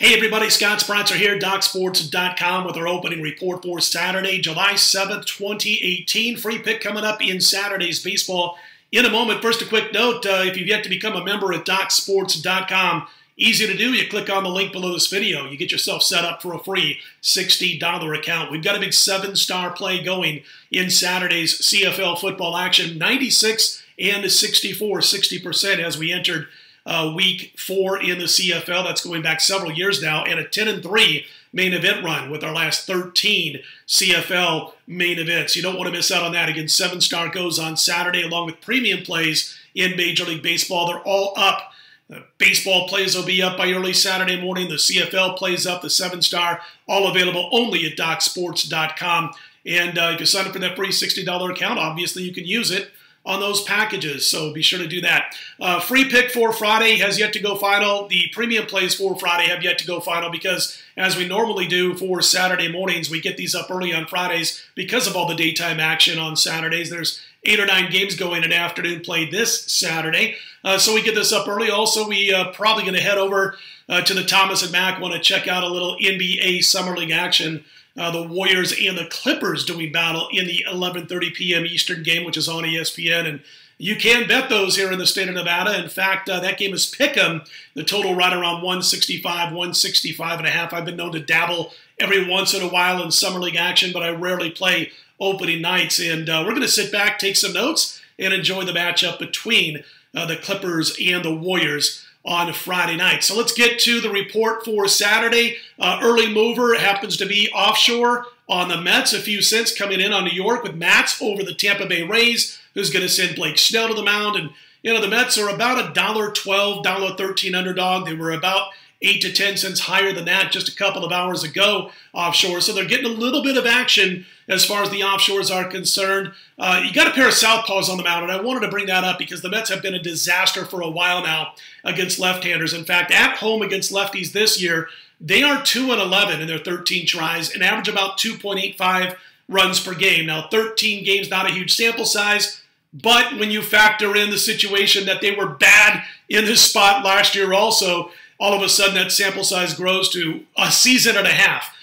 Hey everybody, Scott Spreitzer here, DocSports.com with our opening report for Saturday, July 7th, 2018. Free pick coming up in Saturday's baseball in a moment. First, a quick note, if you've yet to become a member at DocSports.com, easy to do. You click on the link below this video. You get yourself set up for a free $60 account. We've got a big 7-star play going in Saturday's CFL football action, 96 and 64, 60% as we entered week 4 in the CFL. That's going back several years now, and a 10-3 main event run with our last 13 CFL main events. You don't want to miss out on that. Again, 7-star goes on Saturday along with premium plays in Major League Baseball. They're all up. The baseball plays will be up by early Saturday morning. The CFL plays up, the 7-star, all available only at DocSports.com. And if you sign up for that free $60 account, obviously you can use it on those packages, so be sure to do that. Free pick for Friday has yet to go final. The premium plays for Friday have yet to go final because, as we normally do for Saturday mornings, we get these up early on Fridays because of all the daytime action on Saturdays. There's 8 or 9 games going in afternoon play this Saturday, so we get this up early. Also, we probably going to head over to the Thomas and Mack, want to check out a little NBA Summer League action. The Warriors and the Clippers doing battle in the 11:30 p.m. Eastern game, which is on ESPN. And you can bet those here in the state of Nevada. In fact, that game is pick'em. The total right around 165, 165.5. I've been known to dabble every once in a while in Summer League action, but I rarely play opening nights. And we're going to sit back, take some notes, and enjoy the matchup between the Clippers and the Warriors on Friday night. So let's get to the report for Saturday. Early mover happens to be offshore on the Mets. A few cents coming in on New York with Mats over the Tampa Bay Rays, who's going to send Blake Snell to the mound. And, you know, the Mets are about a $1.12, $1.13 underdog. They were about 8 to 10 cents higher than that just a couple of hours ago offshore. So they're getting a little bit of action as far as the offshores are concerned. You got a pair of southpaws on the mound, and I wanted to bring that up because the Mets have been a disaster for a while now against left-handers. In fact, at home against lefties this year, they are 2-11 in their 13 tries and average about 2.85 runs per game. Now, 13 games, not a huge sample size, but when you factor in the situation that they were bad in this spot last year also, all of a sudden that sample size grows to a season and a half.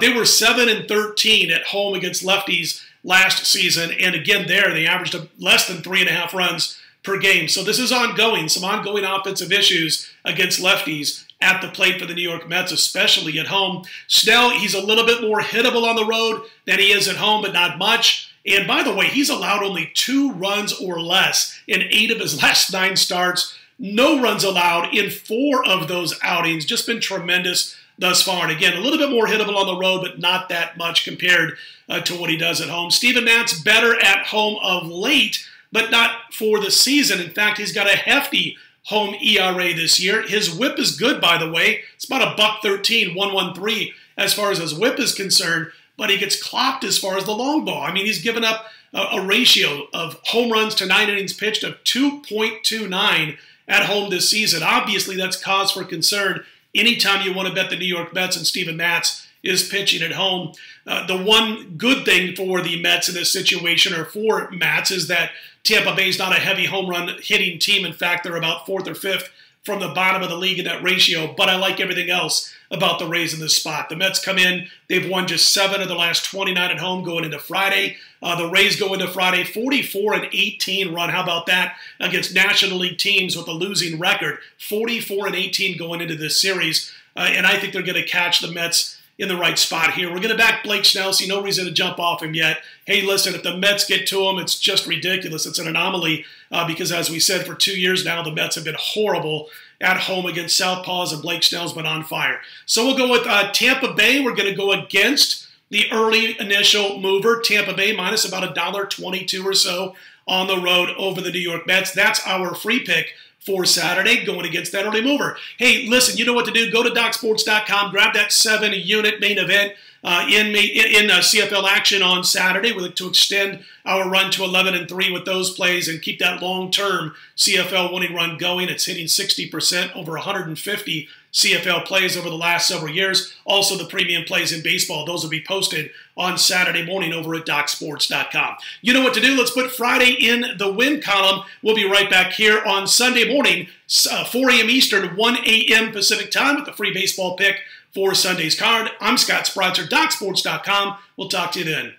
They were 7-13 at home against lefties last season, and again there they averaged less than 3.5 runs per game. So this is ongoing, some ongoing offensive issues against lefties at the plate for the New York Mets, especially at home. Snell, he's a little bit more hittable on the road than he is at home, but not much. And by the way, he's allowed only 2 runs or less in 8 of his last 9 starts. No runs allowed in 4 of those outings. Just been tremendous thus far. And again, a little bit more hittable on the road, but not that much compared to what he does at home. Steven Matz better at home of late, but not for the season. In fact, he's got a hefty home ERA this year. His whip is good, by the way. It's about $1.13, 1.13 as far as his whip is concerned, but he gets clocked as far as the long ball. I mean, he's given up a ratio of home runs to 9 innings pitched of 2.29 at home this season. Obviously, that's cause for concern anytime you want to bet the New York Mets and Steven Matz is pitching at home. The one good thing for the Mets in this situation, or for Matz, is that Tampa Bay is not a heavy home run hitting team. In fact, they're about 4th or 5th from the bottom of the league in that ratio, but I like everything else about the Rays in this spot. The Mets come in, they've won just 7 of the last 29 at home going into Friday. The Rays go into Friday 44-18 run. How about that against National League teams with a losing record? 44-18 going into this series, and I think they're going to catch the Mets in the right spot here. We're going to back Blake Snell, see no reason to jump off him yet. Hey, listen, if the Mets get to him, it's just ridiculous. It's an anomaly because, as we said, for 2 years now, the Mets have been horrible at home against southpaws, and Blake Snell's been on fire. So we'll go with Tampa Bay. We're going to go against the early initial mover, Tampa Bay, minus about $1.22 or so on the road over the New York Mets. That's our free pick for Saturday, going against that early mover. Hey, listen, you know what to do. Go to DocSports.com, grab that 7-unit main event in CFL action on Saturday. We look to extend our run to 11-3 with those plays and keep that long-term CFL winning run going. It's hitting 60%, over 150 CFL plays over the last several years. Also, the premium plays in baseball. Those will be posted on Saturday morning over at DocSports.com. You know what to do. Let's put Friday in the win column. We'll be right back here on Sunday morning, 4 a.m. Eastern, 1 a.m. Pacific time with the free baseball pick for Sunday's card. I'm Scott Spreitzer, DocSports.com. We'll talk to you then.